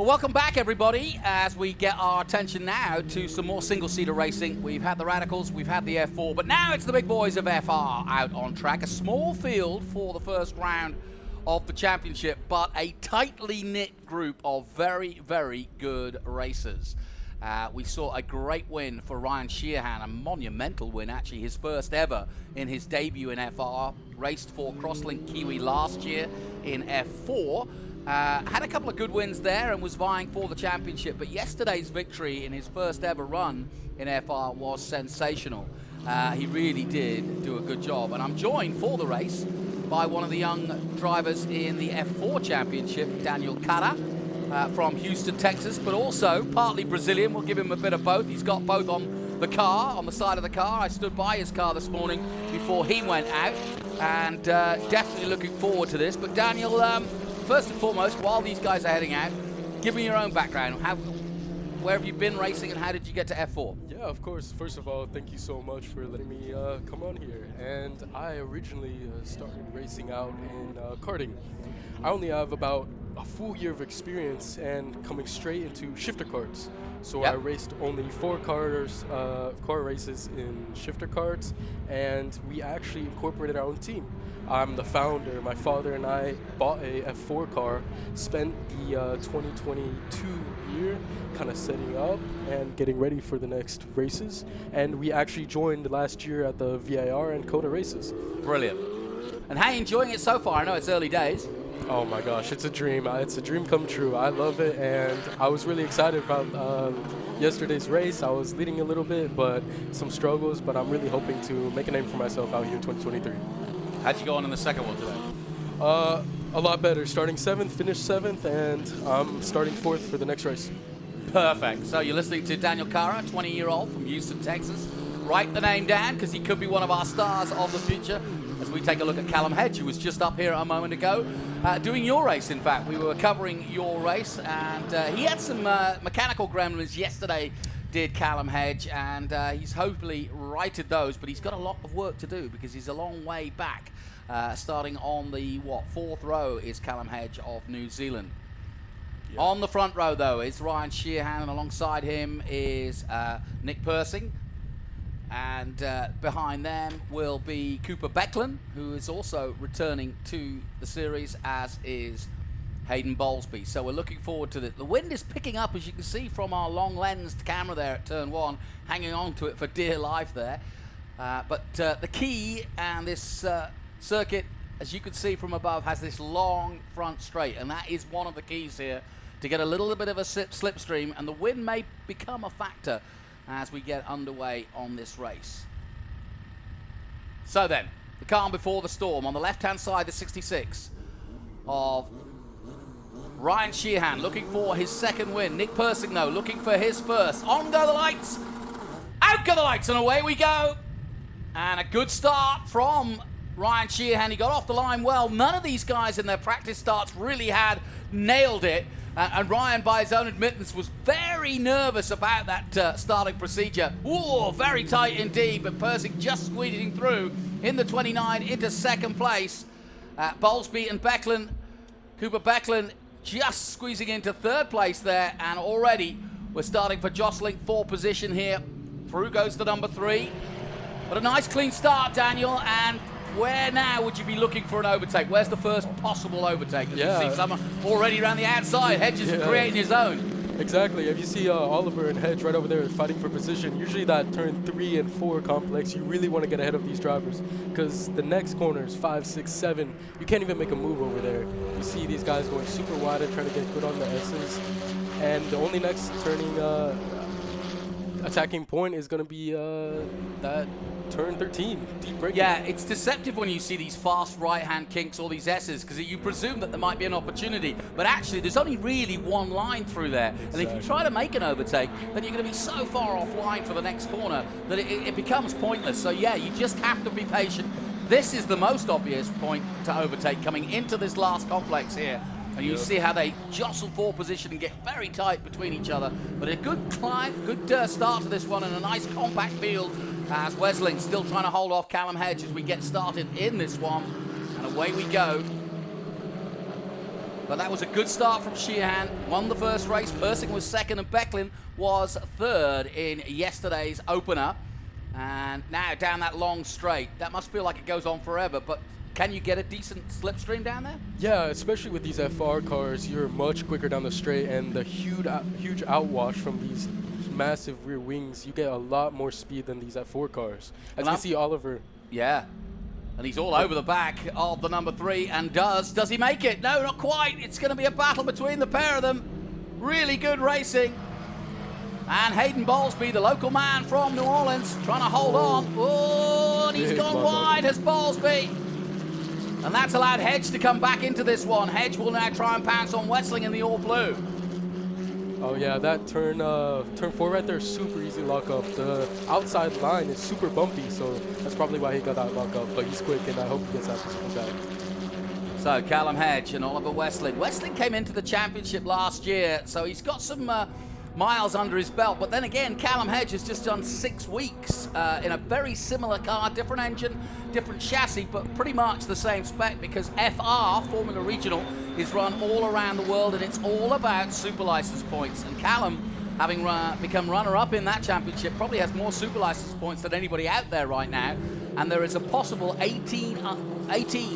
Well, welcome back, everybody, as we get our attention now to some more single-seater racing. We've had the Radicals, we've had the F4, but now it's the big boys of FR out on track. A small field for the first round of the championship, but a tightly knit group of very, very good racers. We saw a great win for Ryan Shehan, a monumental win, actually, his first ever in his debut in FR. Raced for Crosslink Kiwi last year in F4. Had a couple of good wins there and was vying for the championship, but yesterday's victory in his first ever run in FR was sensational. He really did do a good job, and I'm joined for the race by one of the young drivers in the F4 championship, Daniel Cará, from Houston, Texas, but also partly Brazilian. We'll give him a bit of both. He's got both on the car, on the side of the car. I stood by his car this morning before he went out, and definitely looking forward to this. But Daniel, first and foremost, while these guys are heading out, give me your own background. Where have you been racing and how did you get to F4? Yeah, of course. First of all, thank you so much for letting me come on here. And I originally started racing out in karting. I only have about a full year of experience and coming straight into shifter karts. So I raced only 4 car races in shifter karts, and we actually incorporated our own team. I'm the founder. My father and I bought a F4 car, spent the 2022 year kind of setting up and getting ready for the next races, and we actually joined last year at the VIR and COTA races. Brilliant. And how are you enjoying it so far? I know it's early days. Oh my gosh, it's a dream. It's a dream come true. I love it, and I was really excited about yesterday's race. I was leading a little bit, but some struggles, but I'm really hoping to make a name for myself out here in 2023. How'd you go on in the second one today? A lot better. Starting 7th, finished 7th, and I'm starting 4th for the next race. Perfect. So you're listening to Daniel Cará, 20-year-old from Houston, Texas. Write the name down because he could be one of our stars of the future as we take a look at Callum Hedge, who was just up here a moment ago, doing your race, in fact. We were covering your race, and he had some mechanical gremlins yesterday, did Callum Hedge, and he's hopefully righted those, but he's got a lot of work to do because he's a long way back. Starting on the, 4th row is Callum Hedge of New Zealand. Yeah. On the front row, though, is Ryan Shehan, and alongside him is Nick Persing. And behind them will be Cooper Becklin, who is also returning to the series, as is Hayden Bowlsbey. So we're looking forward to it. The wind is picking up, as you can see from our long-lensed camera there at turn 1, hanging on to it for dear life there. But the key and this circuit, as you can see from above, has this long front straight, and that is one of the keys here to get a little bit of a slipstream, and the wind may become a factor as we get underway on this race. So then, the calm before the storm. On the left-hand side, the 66 of Ryan Shehan, looking for his second win. Nick Persing, though, looking for his first. On go the lights, out go the lights, and away we go. And a good start from Ryan Shehan. He got off the line well. None of these guys in their practice starts really had nailed it. And Ryan, by his own admittance, was very nervous about that starting procedure. Ooh, very tight indeed, but Persing just squeezing through in the 29 into second place. Bowlsbey and Becklin, Cooper Becklin just squeezing into third place there, and already we're starting for jostling for position here. Through goes the number 3. But a nice clean start, Daniel, and where now would you be looking for an overtake? Where's the first possible overtake? You see someone already around the outside. Hedge is creating his own. Exactly. If you see Oliver and Hedge right over there fighting for position, usually that turn 3 and 4 complex, you really want to get ahead of these drivers because the next corners, 5, 6, 7, you can't even make a move over there. You see these guys going super wide and trying to get good on the S's. And the only next turning attacking point is going to be that turn 13, deep braking. Yeah, it's deceptive when you see these fast right-hand kinks or these S's, because you presume that there might be an opportunity, but actually there's only really one line through there. Exactly. And if you try to make an overtake, then you're going to be so far offline for the next corner that it becomes pointless. So yeah, you just have to be patient. This is the most obvious point to overtake coming into this last complex here. And you see how they jostle for position and get very tight between each other. But a good climb, good start to this one, and a nice compact field as Westling still trying to hold off Callum Hedge as we get started in this one. And away we go. But that was a good start from Shehan. Won the first race. Persing was second, and Becklin was third in yesterday's opener. And now down that long straight. That must feel like it goes on forever, but can you get a decent slipstream down there? Yeah, especially with these FR cars, you're much quicker down the straight, and the huge outwash from these massive rear wings, you get a lot more speed than these F4 cars. As you can see, Oliver. Yeah. And he's all over the back of the number 3, and does he make it? No, not quite. It's going to be a battle between the pair of them. Really good racing. And Hayden Bowlsbey, the local man from New Orleans, trying to hold on. Oh, and he's gone wide, has Bowlsbey. And that's allowed Hedge to come back into this one. Hedge will now try and pounce on Westling in the all blue. Oh yeah, that turn 4 right there is super easy lock up. The outside line is super bumpy, so that's probably why he got that lock up. But he's quick, and I hope he gets that position back. So Callum Hedge and Oliver Westling. Westling came into the championship last year, so he's got some miles under his belt. But then again, Callum Hedge has just done 6 weeks in a very similar car, different engine, different chassis, but pretty much the same spec, because FR, Formula Regional, is run all around the world, and it's all about super license points. And Callum, having become runner-up in that championship, probably has more super license points than anybody out there right now. And there is a possible 18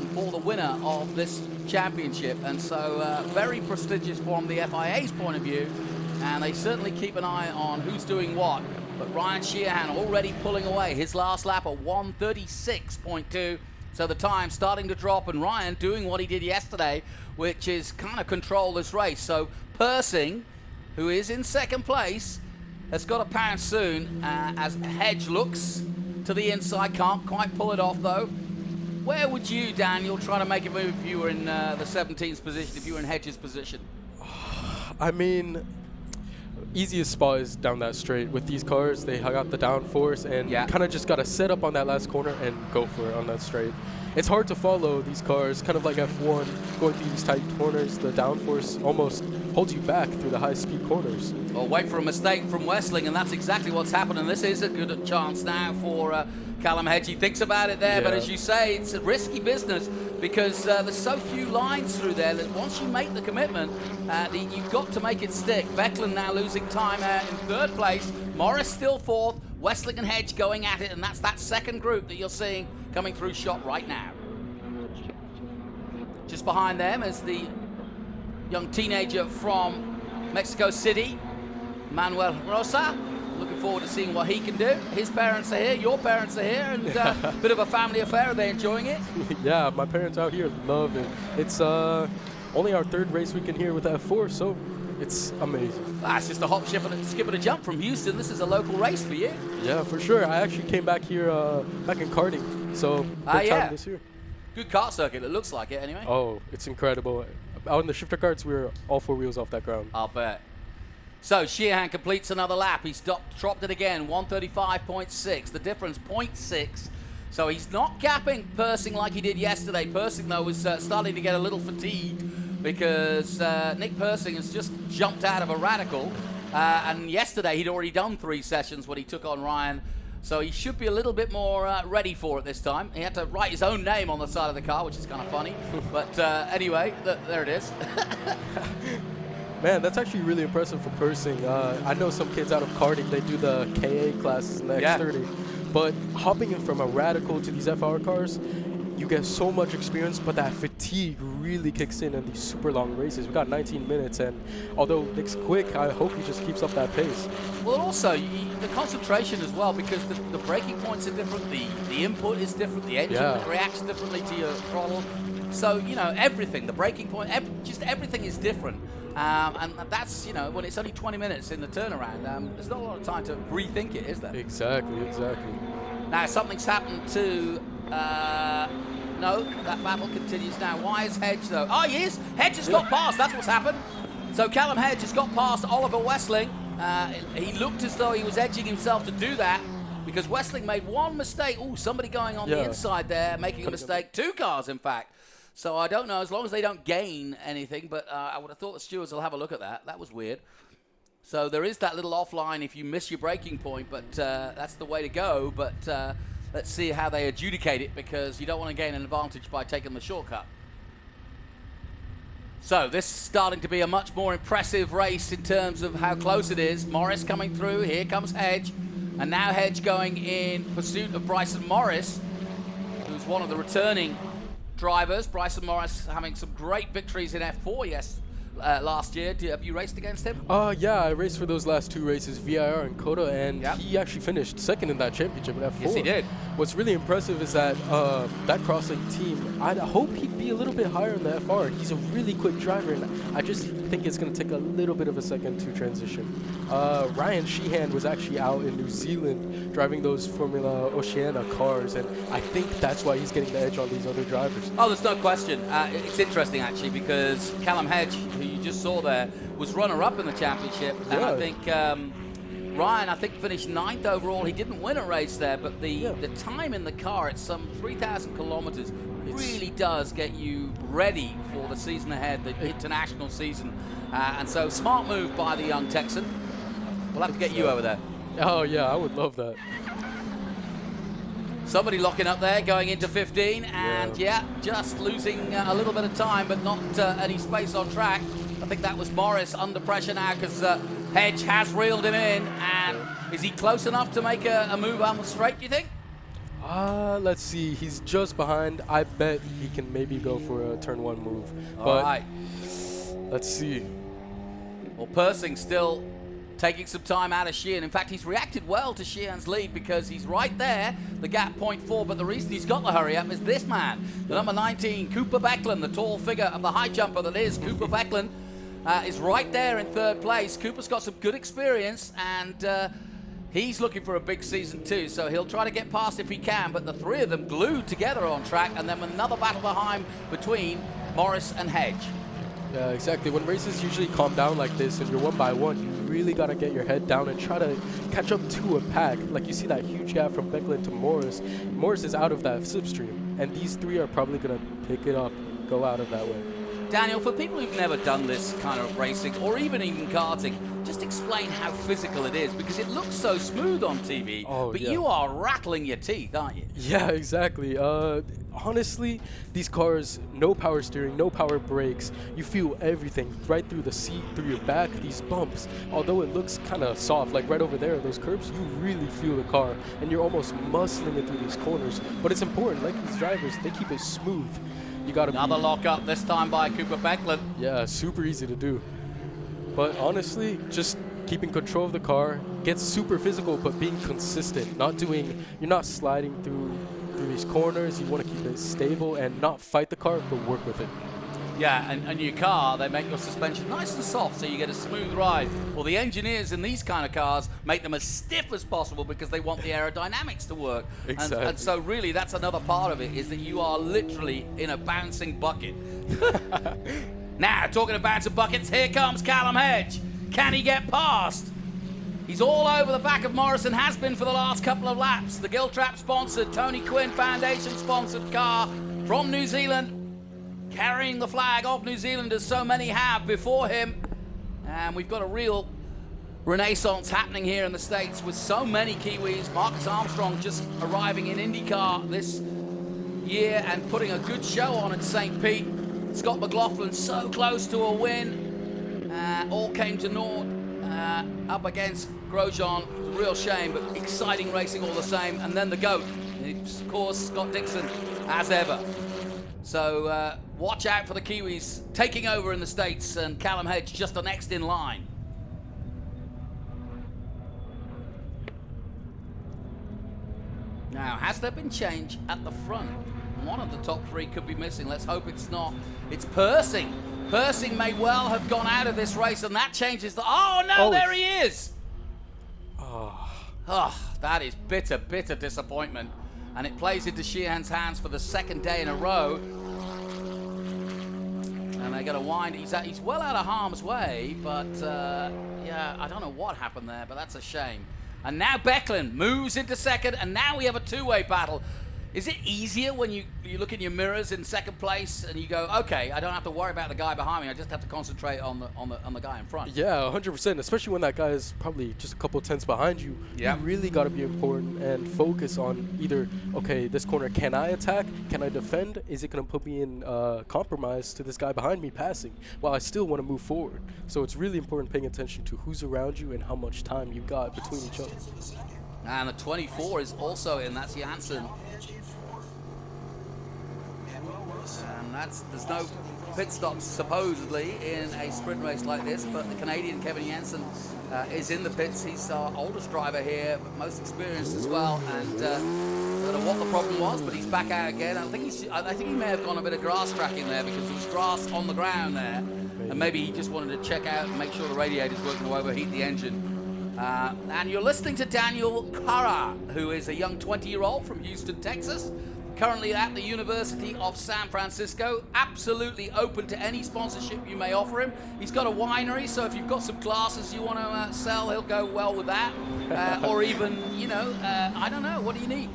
for the winner of this championship. And so very prestigious from the FIA's point of view. And they certainly keep an eye on who's doing what. But Ryan Shehan already pulling away. His last lap at 1:36.2. So the time starting to drop, and Ryan doing what he did yesterday, which is kind of control this race. So Persing, who is in second place, has got to pounce soon as Hedge looks to the inside. Can't quite pull it off, though. Where would you, Daniel, try to make a move if you were in the 17th position, if you were in Hedge's position? I mean, easiest spot is down that straight. With these cars, they got the downforce, and kind of just got to set up on that last corner and go for it on that straight. It's hard to follow these cars, kind of like F1, going through these tight corners. The downforce almost holds you back through the high-speed corners. Well, wait for a mistake from Westling, and that's exactly what's happened. And this is a good chance now for Callum Hedge. He thinks about it there, but as you say, it's a risky business, because there's so few lines through there that once you make the commitment, you've got to make it stick. Becklin now losing time in third place. Morris still fourth. Westling and Hedge going at it, and that's that second group that you're seeing coming through shot right now. Just behind them is the young teenager from Mexico City, Manuel Roza. Looking forward to seeing what he can do. His parents are here, your parents are here, and a bit of a family affair. Are they enjoying it? Yeah, my parents out here love it. It's only our 3rd race weekend here with F4, so it's amazing. It's just a hop, skip, and a jump from Houston. This is a local race for you. Yeah, for sure. I actually came back here back in karting, so good time this year. Good kart circuit, it looks like it anyway. Oh, it's incredible. Out in the shifter karts, we were all 4 wheels off that ground. I'll bet. So Shehan completes another lap. He's dropped it again, 1:35.6. The difference, 0.6. So he's not gapping Persing like he did yesterday. Persing, though, was starting to get a little fatigued, because Nick Persing has just jumped out of a radical. And yesterday he'd already done 3 sessions when he took on Ryan. So he should be a little bit more ready for it this time. He had to write his own name on the side of the car, which is kind of funny. But anyway, there it is. Man, that's actually really impressive for Persing. I know some kids out of karting, they do the KA classes in the X30. But hopping in from a radical to these FR cars, you get so much experience, but that fatigue really kicks in these super long races. We got 19 minutes, and although Nick's quick, I hope he just keeps up that pace. Well, also, the concentration as well, because the braking points are different, the input is different, the engine reacts differently to your throttle. So, you know, everything, the braking point, just everything is different. And that's, you know, when it's only 20 minutes in the turnaround, there's not a lot of time to rethink it, is there? Exactly. Now, something's happened to... no, that battle continues now. Why is Hedge, though? Oh, he is! Hedge has got past, that's what's happened. So Callum Hedge has got past Oliver Westling. He looked as though he was edging himself to do that, because Westling made one mistake. Oh, somebody going on the inside there, making a mistake. 2 cars, in fact. So I don't know, as long as they don't gain anything, but I would have thought the stewards will have a look at that. That was weird. So there is that little offline if you miss your braking point, but that's the way to go. But let's see how they adjudicate it, because you don't want to gain an advantage by taking the shortcut. So this is starting to be a much more impressive race in terms of how close it is. Morris coming through, here comes Hedge. And now Hedge going in pursuit of Bryson Morris, who's one of the returning drivers. Bryson Morris having some great victories in F4, last year. Have you raced against him? Yeah, I raced for those last 2 races, VIR and COTA, and he actually finished second in that championship in F4. Yes, he did. What's really impressive is that that Crosslink team, I hope he'd be a little bit higher in the FR. He's a really quick driver, and I just think it's going to take a little bit of a second to transition. Ryan Shehan was actually out in New Zealand driving those Formula Oceania cars, and I think that's why he's getting the edge on these other drivers. Oh, there's no question. It's interesting, actually, because Callum Hedge, who you just saw there, was runner-up in the championship. And I think Ryan, finished 9th overall. He didn't win a race there, but the time in the car at some 3,000 kilometers really does get you ready for the season ahead, the international season. And so, smart move by the young Texan. We'll have to get you over there. Oh, yeah, I would love that. Somebody locking up there, going into 15, and just losing a little bit of time, but not any space on track. I think that was Morris under pressure now, because Hedge has reeled him in, and is he close enough to make a move on the straight, do you think? Let's see. He's just behind. I bet he can maybe go for a turn 1 move. All right. Let's see. Well, Persing still taking some time out of Shehan. In fact, he's reacted well to Shehan's lead because he's right there, the gap 0.4, but the reason he's got the hurry up is this man, the number 19, Cooper Becklin, the tall figure of the high jumper that is Cooper Becklin, is right there in 3rd place. Cooper's got some good experience, and he's looking for a big season too, so he'll try to get past if he can, but the 3 of them glued together on track, and then another battle behind between Morris and Hedge. Yeah, exactly. When races usually calm down like this and you're 1 by 1, you really got to get your head down and try to catch up to a pack. Like you see that huge gap from Becklin to Morris. Morris is out of that slipstream, and these 3 are probably going to pick it up, go out of that way. Daniel, for people who've never done this kind of racing or even karting, just explain how physical it is, because it looks so smooth on TV, but you are rattling your teeth, aren't you? Yeah, exactly. Honestly, these cars, no power steering, no power brakes. You feel everything right through the seat, through your back, these bumps. Although it looks kind of soft, like right over there, those curbs, you really feel the car, and you're almost muscling it through these corners. But it's important, like these drivers, they keep it smooth. You got another lock up, this time by Cooper Becklin. Yeah, super easy to do. But honestly, just keeping control of the car, gets super physical, but being consistent. You're not sliding through these corners. You want to keep it stable and not fight the car, but work with it. Yeah, and your car, they make your suspension nice and soft so you get a smooth ride. Well, the engineers in these kind of cars make them as stiff as possible because they want the aerodynamics to work. Exactly. And so really that's another part of it, is that you are literally in a bouncing bucket. Now, talking of bouncing buckets, here comes Callum Hedge. Can he get past? He's all over the back of Morris and has been for the last couple of laps. The Giltrap sponsored, Tony Quinn Foundation sponsored car from New Zealand, carrying the flag of New Zealand as so many have before him. And we've got a real renaissance happening here in the States with so many Kiwis. Marcus Armstrong just arriving in IndyCar this year and putting a good show on in St. Pete. Scott McLaughlin so close to a win. All came to naught up against Grosjean. Real shame, but exciting racing all the same. And then the GOAT, of course, Scott Dixon, as ever. So watch out for the Kiwis taking over in the States, and Callum Hedge just the next in line. Now, has there been change at the front? One of the top 3 could be missing. Let's hope it's not. It's Persing. Persing may well have gone out of this race, and that changes the... Oh, no, there he is! Oh, that is bitter, bitter disappointment. And it plays into Shehan's hands for the 2nd day in a row. And they're going to wind. He's well out of harm's way, but yeah, I don't know what happened there, but that's a shame. And now Becklin moves into 2nd, and now we have a 2-way battle. Is it easier when you look in your mirrors in second place and you go, okay, I don't have to worry about the guy behind me. I just have to concentrate on the guy in front. Yeah, 100%. Especially when that guy is probably just a couple tenths behind you. Yep. You really got to be important and focus on either, okay, this corner, can I attack? Can I defend? Is it going to put me in compromise to this guy behind me passing? While I still want to move forward. So it's really important paying attention to who's around you and how much time you got between each other. And the 24 is also in. That's Janzen. And there's no pit stops supposedly in a sprint race like this, but the Canadian Kevin Janzen is in the pits. He's our oldest driver here, but most experienced as well. And I don't know what the problem was, but he's back out again. I think he may have gone a bit of grass tracking there because there was grass on the ground there, and maybe he just wanted to check out and make sure the radiator's working to overheat the engine. And you're listening to Daniel Cará, who is a young 20-year-old from Houston, Texas. Currently at the University of San Francisco, absolutely open to any sponsorship you may offer him. He's got a winery, so if you've got some glasses you want to sell, he'll go well with that. Or even, I don't know, what do you need?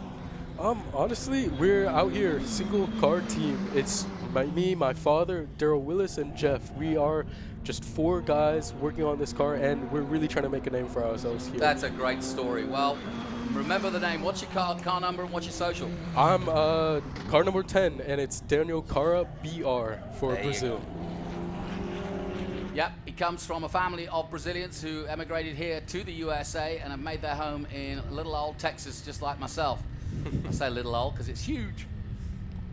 Honestly, we're out here, single car team. It's me, my father, Daryl Willis, and Jeff. We are just 4 guys working on this car, and we're really trying to make a name for ourselves here. That's a great story. Well, remember the name. What's your car number and what's your social? I'm car number 10, and it's Daniel Cará BR for Brazil. Yep, he comes from a family of Brazilians who emigrated here to the USA and have made their home in little old Texas, just like myself. I say little old because it's huge.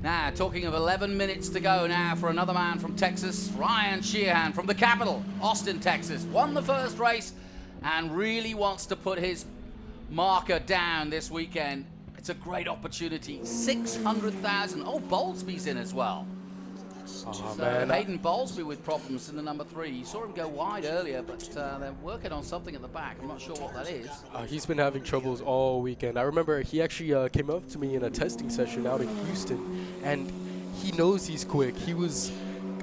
Now, talking of 11 minutes to go now for another man from Texas, Ryan Shehan from the capital, Austin, Texas. Won the first race and really wants to put his marker down this weekend. It's a great opportunity. 600,000. Oh, Bowlsbey's in as well. Oh, so man. Hayden Bowlsbey with problems in the number 3. You saw him go wide earlier, but they're working on something at the back. I'm not sure what that is. He's been having troubles all weekend. I remember he actually came up to me in a testing session out in Houston, and he knows he's quick. He was,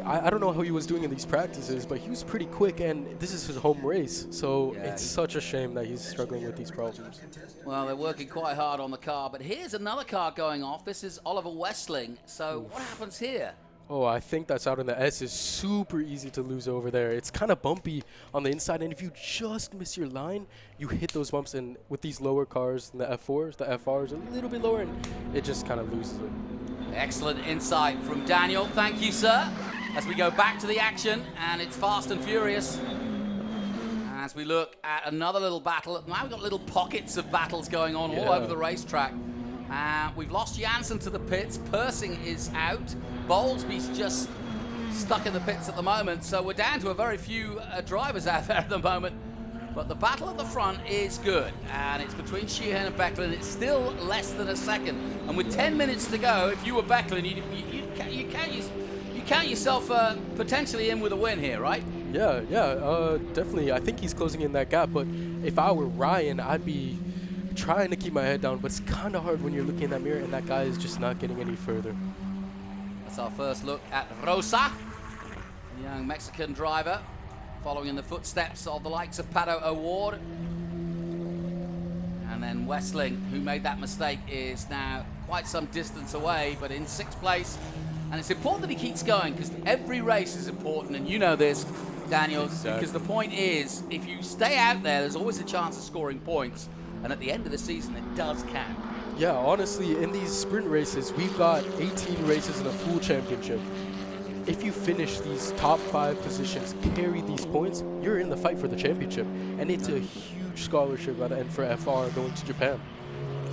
I don't know how he was doing in these practices, but he was pretty quick, and this is his home race. So yeah, it's such a shame that he's struggling with these problems. Well, they're working quite hard on the car, but here's another car going off. This is Oliver Westling. So what happens here? Oh, I think that's out in the S. Is super easy to lose over there. It's kind of bumpy on the inside, and if you just miss your line, you hit those bumps. And with these lower cars, the F4s, the FRs are a little bit lower, and it just kind of loses it. Excellent insight from Daniel. Thank you, sir. As we go back to the action, and it's fast and furious. As we look at another little battle. Now we've got little pockets of battles going on all over the racetrack. We've lost Janzen to the pits. Persing is out. Bowlsbey's just stuck in the pits at the moment. So we're down to a very few drivers out there at the moment. But the battle at the front is good. And it's between Shehan and Becklin. It's still less than a second. And with 10 minutes to go, if you were Becklin, you count yourself potentially in with a win here, right? Yeah, definitely. I think he's closing in that gap. But if I were Ryan, I'd be trying to keep my head down, but it's kind of hard when you're looking in that mirror and that guy is just not getting any further. That's our first look at Roza, the young Mexican driver, following in the footsteps of the likes of Pato O'Ward. And then Westling, who made that mistake, is now quite some distance away, but in 6th place. And it's important that he keeps going because every race is important, and you know this, Daniel, because the point is, if you stay out there, there's always a chance of scoring points. And at the end of the season, it does count. Yeah, honestly, in these sprint races, we've got 18 races in a full championship. If you finish these top 5 positions, carry these points, you're in the fight for the championship. And it's a huge scholarship at the end for FR going to Japan.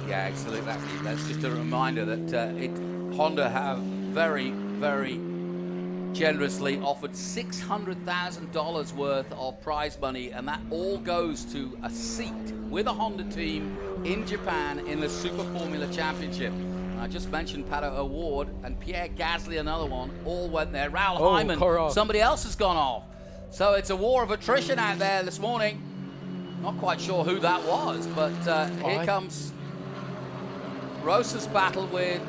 Yeah, absolutely. That's just a reminder that Honda have very, very generously offered $600,000 worth of prize money, and that all goes to a seat with a Honda team in Japan in the Super Formula Championship. And I just mentioned Pato O'Ward and Pierre Gasly, another one, all went there. Raul Hyman, somebody else has gone off. So it's a war of attrition out there this morning. Not quite sure who that was, but here comes Rosa's battle with...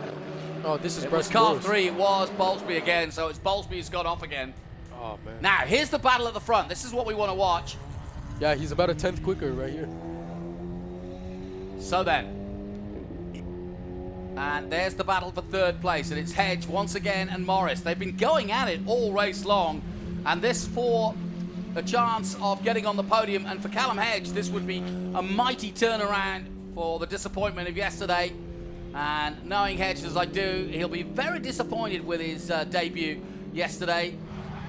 Oh, this is Bryson Morris. Car 3, it was Bowlsbey again, so it's Bowlsbey who's got off again. Oh, man. Now, here's the battle at the front. This is what we want to watch. Yeah, he's about a 10th quicker right here. So then, And there's the battle for third place, and it's Hedge once again and Morris. They've been going at it all race long, and this for a chance of getting on the podium. And for Callum Hedge, this would be a mighty turnaround for the disappointment of yesterday. And knowing Hedge as I do, he'll be very disappointed with his debut yesterday.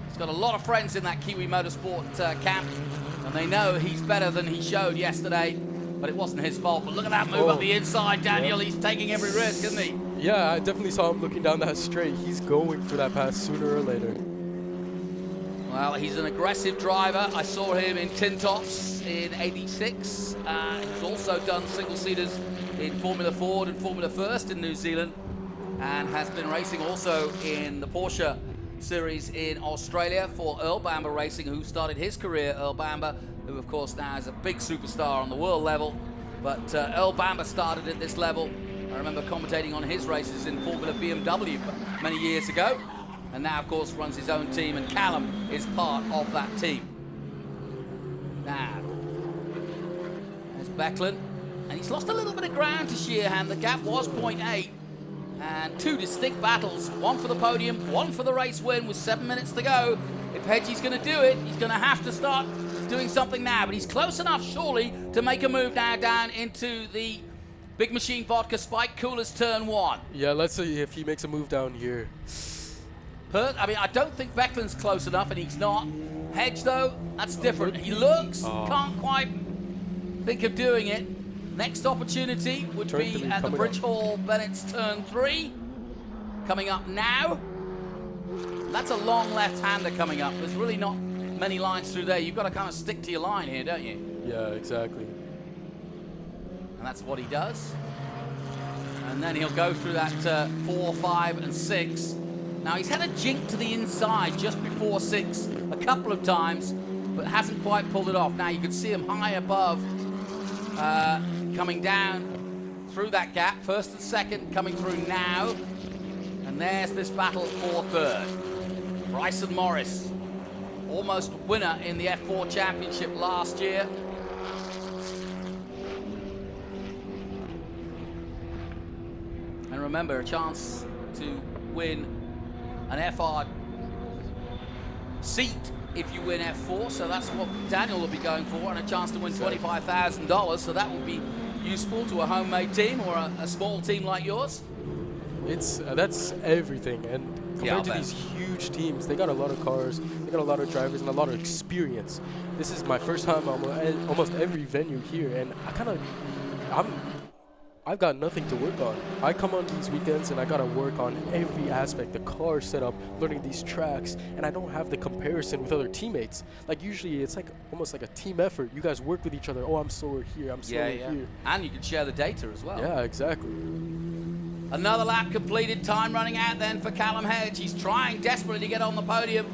He's got a lot of friends in that Kiwi Motorsport camp, and they know he's better than he showed yesterday. But it wasn't his fault. But look at that move up the inside, Daniel. He's taking every risk, isn't he? Yeah, I definitely saw him looking down that straight. He's going for that pass sooner or later. Well, he's an aggressive driver. I saw him in Tintoffs in '86. He's also done single-seaters in Formula Ford and Formula First in New Zealand, and has been racing also in the Porsche series in Australia for Earl Bamber Racing, who started his career, Earl Bamber, who of course now is a big superstar on the world level. But Earl Bamber started at this level. I remember commentating on his races in Formula BMW many years ago, and now of course runs his own team, and Callum is part of that team. Now, there's Becklin, and he's lost a little bit of ground to Shehan. The gap was 0.8, and two distinct battles, one for the podium, one for the race win with 7 minutes to go. If Hedgie's going to do it, he's going to have to start doing something now, but he's close enough surely to make a move now down into the Big Machine Vodka Spike Coolers turn 1. Yeah, let's see if he makes a move down here. I mean, I don't think Becklin's close enough, and he's not. Hedge, though, that's different. He looks, can't quite think of doing it. Next opportunity would be at the Bridge Hall Bennett's turn 3. Coming up now. That's a long left-hander coming up. There's really not many lines through there. You've got to kind of stick to your line here, don't you? Yeah, exactly. And that's what he does. And then he'll go through that 4, 5, and 6. Now, he's had a jink to the inside just before 6 a couple of times, but hasn't quite pulled it off. Now, you can see him high above, coming down through that gap. First and second coming through now. And there's this battle for third. Bryson Morris, almost winner in the F4 Championship last year. And remember, a chance to win an FR seat if you win F4, so that's what Daniel will be going for, and a chance to win $25,000, so that will be useful to a homemade team or a small team like yours. That's everything, and compared to these huge teams, they got a lot of cars, they got a lot of drivers, and a lot of experience. This is my first time on almost every venue here, and I've got nothing to work on. I come on these weekends and I gotta work on every aspect, the car setup, learning these tracks, and I don't have the comparison with other teammates. Like usually it's like almost like a team effort. You guys work with each other. Oh, I'm slower here, I'm slower here. And you can share the data as well. Yeah, exactly. Another lap completed, time running out then for Callum Hedge. He's trying desperately to get on the podium.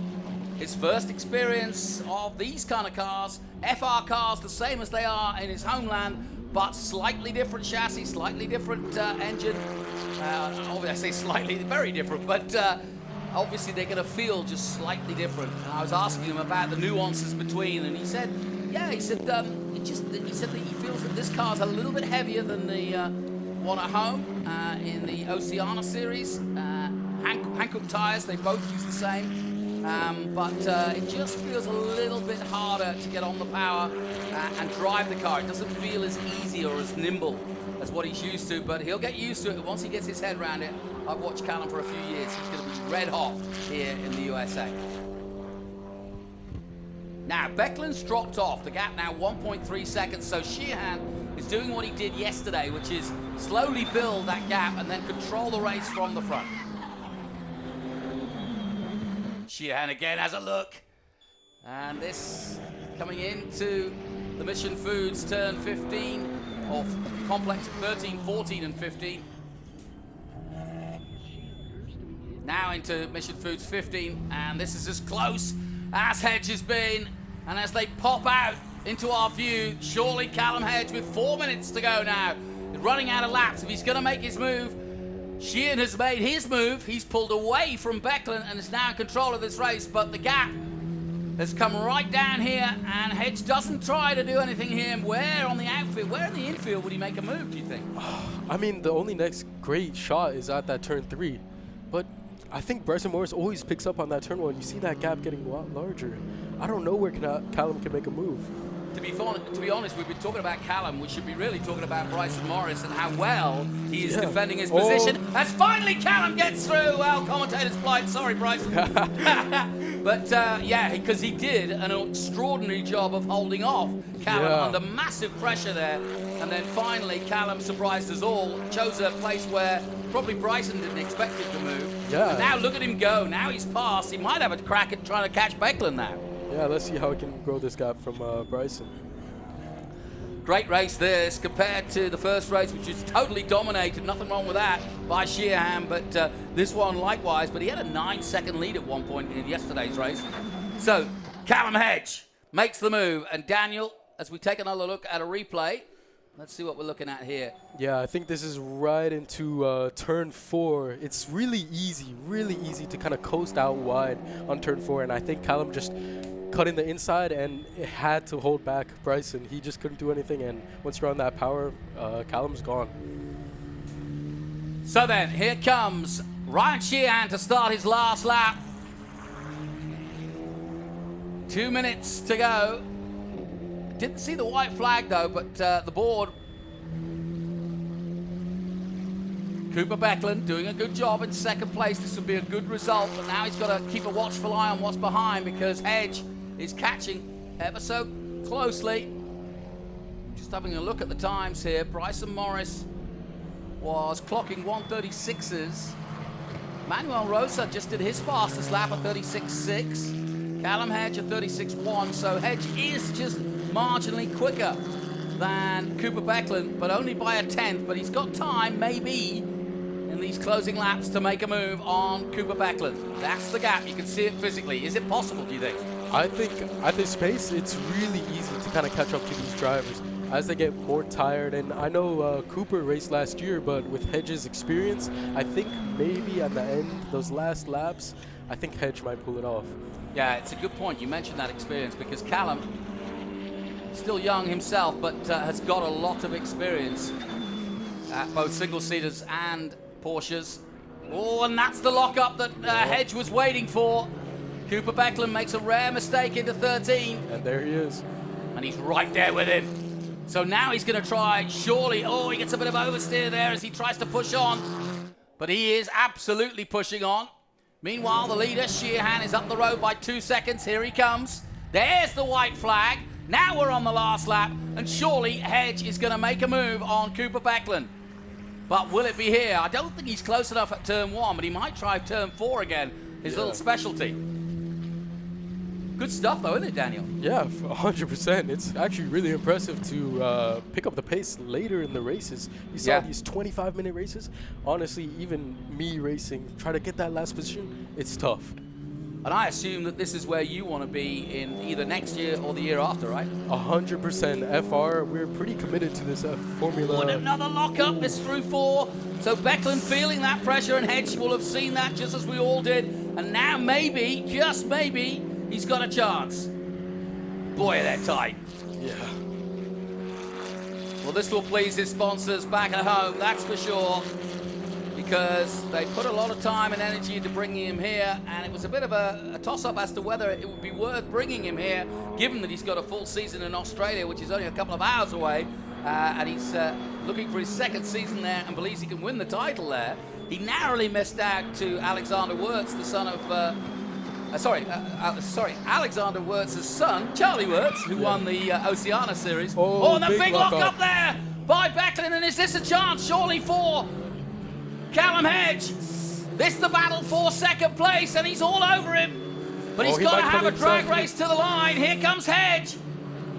His first experience of these kind of cars, FR cars, the same as they are in his homeland, but slightly different chassis, slightly different engine. Obviously, I say slightly, very different, but obviously they're going to feel just slightly different. And I was asking him about the nuances between, and he said, yeah, he said that he feels that this car's a little bit heavier than the one at home in the Oceana series. Hankook tires, they both use the same. But it just feels a little bit harder to get on the power and drive the car. It doesn't feel as easy or as nimble as what he's used to, but he'll get used to it once he gets his head around it. I've watched Callum for a few years. He's going to be red hot here in the USA. Now, Becklin's dropped off. The gap now 1.3 seconds, so Shehan is doing what he did yesterday, which is slowly build that gap and then control the race from the front. Shehan again has a look, and this coming into the Mission Foods turn 15, or complex 13, 14 and 15. Now into Mission Foods 15, and this is as close as Hedge has been, and as they pop out into our view, surely Callum Hedge with 4 minutes to go now, running out of laps. If he's going to make his move, Shehan has made his move. He's pulled away from Becklin and is now in control of this race, but the gap has come right down here, and Hedge doesn't try to do anything here. Where on the outfield, where in the infield would he make a move, do you think? I mean, the only next great shot is at that turn 3. But I think Bryson Morris always picks up on that turn 1. You see that gap getting a lot larger. I don't know where Callum can make a move. To be honest, we've been talking about Callum. We should be really talking about Bryson Morris and how well he is defending his position. As finally Callum gets through. Well, commentator's plight. Sorry, Bryson. But yeah, because he did an extraordinary job of holding off Callum under massive pressure there. And then finally, Callum surprised us all. Chose a place where probably Bryson didn't expect him to move. Yeah. And now look at him go. Now he's passed. He might have a crack at trying to catch Becklin now. Yeah, let's see how he can grow this gap from Bryson. Great race this compared to the first race, which was totally dominated. Nothing wrong with that by Shehan, but this one likewise. But he had a 9-second lead at one point in yesterday's race. So Callum Hedge makes the move. And Daniel, as we take another look at a replay, let's see what we're looking at here. Yeah, I think this is right into turn 4. It's really easy to kind of coast out wide on turn 4. And I think Callum just cut in the inside and it had to hold back Bryson. He just couldn't do anything, and once you're on that power, Callum's gone. So then, here comes Ryan Shehan to start his last lap. 2 minutes to go. Didn't see the white flag though, but the board. Cooper Becklin doing a good job in second place. This would be a good result, but now he's got to keep a watchful eye on what's behind because Hedge is catching ever so closely. Just having a look at the times here. Bryson Morris was clocking 1:36s. Manuel Roza just did his fastest lap at 36.6. Callum Hedge at 36.1. So Hedge is just marginally quicker than Cooper Becklin, but only by a 10th. But he's got time, maybe, in these closing laps to make a move on Cooper Becklin. That's the gap. You can see it physically. Is it possible, do you think? I think at this pace, it's really easy to kind of catch up to these drivers as they get more tired. And I know Cooper raced last year, but with Hedge's experience, I think maybe at the end, those last laps, I think Hedge might pull it off. Yeah, it's a good point. You mentioned that experience because Callum, still young himself, but has got a lot of experience at both single-seaters and Porsches. Oh, and that's the lockup that Hedge was waiting for. Cooper Becklin makes a rare mistake into 13. And there he is. And he's right there with him. So now he's going to try, surely. Oh, he gets a bit of oversteer there as he tries to push on. But he is absolutely pushing on. Meanwhile, the leader, Shehan, is up the road by 2 seconds. Here he comes. There's the white flag. Now we're on the last lap. And surely Hedge is going to make a move on Cooper Becklin. But will it be here? I don't think he's close enough at turn 1, but he might try turn 4 again. His little specialty. Good stuff, though, isn't it, Daniel? Yeah, 100%. It's actually really impressive to pick up the pace later in the races. You saw these 25-minute races. Honestly, even me racing, try to get that last position, it's tough. And I assume that this is where you want to be in either next year or the year after, right? 100% FR. We're pretty committed to this formula. And another lockup. It's through 4. So Becklin feeling that pressure, and Hedge will have seen that just as we all did. And now maybe, just maybe, he's got a chance. Boy, they're tight. Yeah. Well, this will please his sponsors back at home, that's for sure. Because they put a lot of time and energy into bringing him here, and it was a bit of a toss-up as to whether it would be worth bringing him here, given that he's got a full season in Australia, which is only a couple of hours away, and he's looking for his second season there and believes he can win the title there. He narrowly missed out to Alexander Wirtz, the son of... Alexander Wirtz's son, Charlie Wirtz, who won the Oceania Series. Oh, and the big lock up there by Becklin, and is this a chance? Surely for Callum Hedge. This the battle for second place, and he's all over him. But he's got to have a drag race to the line. Here comes Hedge.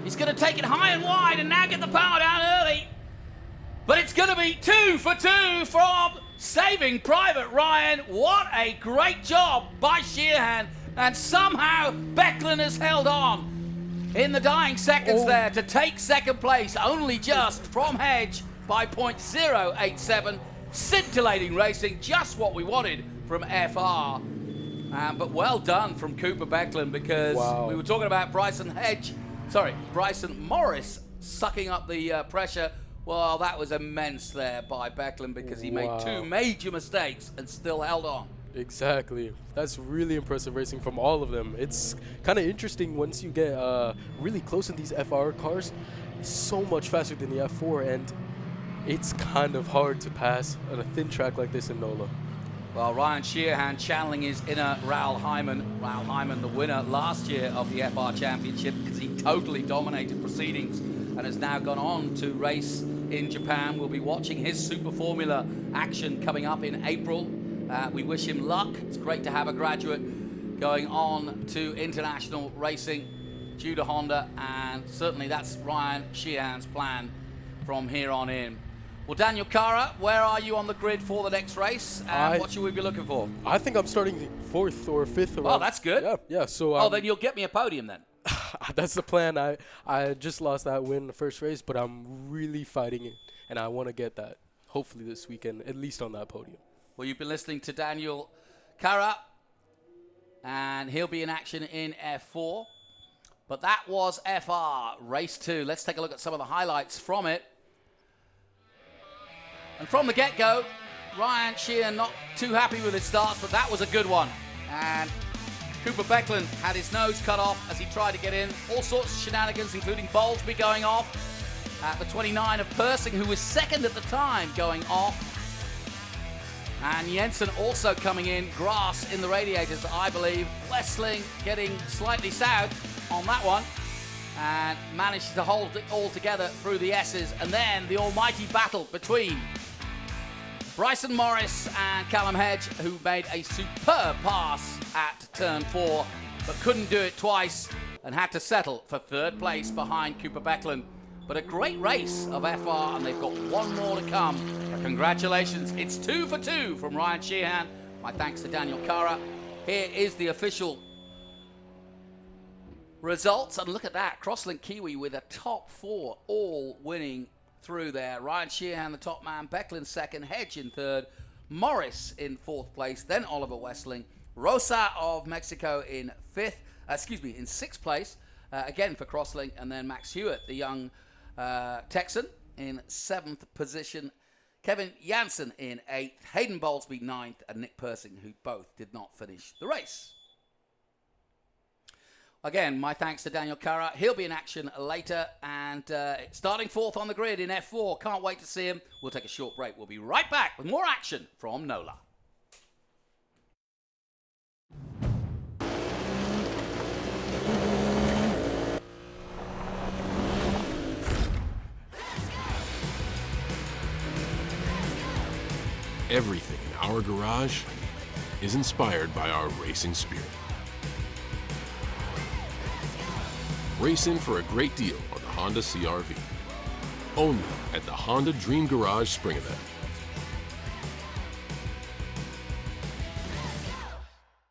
He's going to take it high and wide and now get the power down early. But it's going to be 2 for 2 from Saving Private Ryan. What a great job by Shehan. And somehow Becklin has held on in the dying seconds there to take second place, only just from Hedge by 0.087. Scintillating racing, just what we wanted from FR. But well done from Cooper Becklin, because we were talking about Bryson Morris sucking up the pressure. Well, that was immense there by Becklin, because he made 2 major mistakes and still held on. Exactly. That's really impressive racing from all of them. It's kind of interesting once you get really close in these FR cars. So much faster than the F4, and it's kind of hard to pass on a thin track like this in NOLA. Well, Ryan Shehan channeling his inner Raoul Hyman. Raoul Hyman, the winner last year of the FR Championship, because he totally dominated proceedings and has now gone on to race in Japan. We'll be watching his Super Formula action coming up in April. We wish him luck. It's great to have a graduate going on to international racing due to Honda, and certainly that's Ryan Shehan's plan from here on in. Well, Daniel Cará, where are you on the grid for the next race, and what should we be looking for? I think I'm starting 4th or 5th. Oh, that's good. Yeah. So. Then you'll get me a podium then. That's the plan. I just lost that win in the first race, but I'm really fighting it, and I want to get that hopefully this weekend, at least on that podium. Well, you've been listening to Daniel Cará, and he'll be in action in F4. But that was FR Race 2. Let's take a look at some of the highlights from it. And from the get-go, Ryan Shehan not too happy with his starts, but that was a good one. And Cooper Becklin had his nose cut off as he tried to get in. All sorts of shenanigans, including Bowlsbey going off. At the 29 of Persing, who was second at the time, going off. And Janzen also coming in. Grass in the radiators, I believe. Westling getting slightly south on that one. And managed to hold it all together through the S's. And then the almighty battle between Bryson Morris and Callum Hedge, who made a superb pass at turn 4, but couldn't do it twice and had to settle for 3rd place behind Cooper Becklin. But a great race of FR, and they've got one more to come. Congratulations. It's 2 for 2 from Ryan Shehan. My thanks to Daniel Cará. Here is the official results, and look at that. Crosslink Kiwi with a top 4, all winning through there. Ryan Shehan, the top man. Becklin 2nd. Hedge in 3rd. Morris in 4th place. Then Oliver Westling. Roza of Mexico in 6th place. Again for Crosslink. And then Max Hewitt, the young Texan, in 7th position. Kevin Janzen in 8th. Hayden Bowlsbey 9th. And Nick Persing, who both did not finish the race. Again, my thanks to Daniel Cará. He'll be in action later, and starting 4th on the grid in F4. Can't wait to see him. We'll take a short break. We'll be right back with more action from NOLA. Everything in our garage is inspired by our racing spirit. Race in for a great deal on the Honda CR-V. Only at the Honda Dream Garage Spring Event.